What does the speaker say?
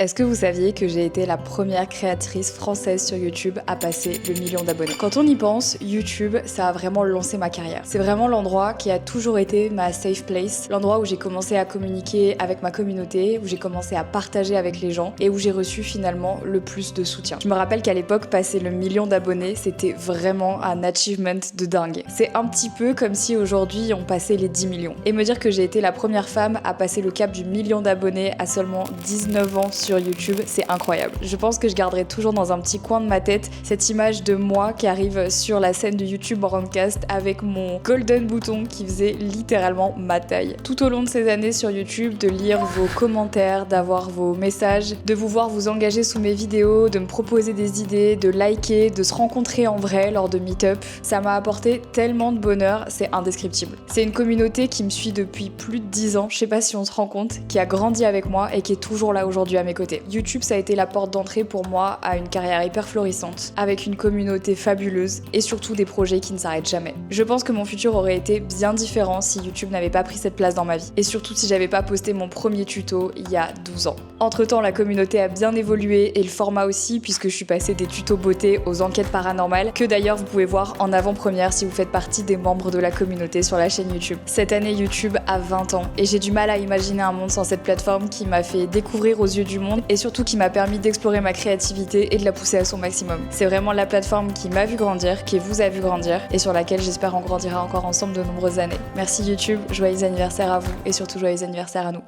Est-ce que vous saviez que j'ai été la première créatrice française sur YouTube à passer le million d'abonnés? Quand on y pense, YouTube, ça a vraiment lancé ma carrière. C'est vraiment l'endroit qui a toujours été ma safe place, l'endroit où j'ai commencé à communiquer avec ma communauté, où j'ai commencé à partager avec les gens et où j'ai reçu finalement le plus de soutien. Je me rappelle qu'à l'époque, passer le million d'abonnés, c'était vraiment un achievement de dingue. C'est un petit peu comme si aujourd'hui on passait les 10 millions. Et me dire que j'ai été la première femme à passer le cap du million d'abonnés à seulement 19 ans sur YouTube, c'est incroyable. Je pense que je garderai toujours dans un petit coin de ma tête cette image de moi qui arrive sur la scène de YouTube Broadcast avec mon golden bouton qui faisait littéralement ma taille. Tout au long de ces années sur YouTube, de lire vos commentaires, d'avoir vos messages, de vous voir vous engager sous mes vidéos, de me proposer des idées, de liker, de se rencontrer en vrai lors de meet-up, ça m'a apporté tellement de bonheur, c'est indescriptible. C'est une communauté qui me suit depuis plus de 10 ans, je sais pas si on se rend compte, qui a grandi avec moi et qui est toujours là aujourd'hui à mes côtés. YouTube, ça a été la porte d'entrée pour moi à une carrière hyper florissante, avec une communauté fabuleuse et surtout des projets qui ne s'arrêtent jamais. Je pense que mon futur aurait été bien différent si YouTube n'avait pas pris cette place dans ma vie et surtout si j'avais pas posté mon premier tuto il y a 12 ans. Entre-temps, la communauté a bien évolué et le format aussi puisque je suis passée des tutos beauté aux enquêtes paranormales que d'ailleurs vous pouvez voir en avant-première si vous faites partie des membres de la communauté sur la chaîne YouTube. Cette année, YouTube a 20 ans et j'ai du mal à imaginer un monde sans cette plateforme qui m'a fait découvrir aux yeux du monde et surtout qui m'a permis d'explorer ma créativité et de la pousser à son maximum. C'est vraiment la plateforme qui m'a vu grandir, qui vous a vu grandir et sur laquelle j'espère on grandira encore ensemble de nombreuses années. Merci YouTube, joyeux anniversaire à vous et surtout joyeux anniversaire à nous.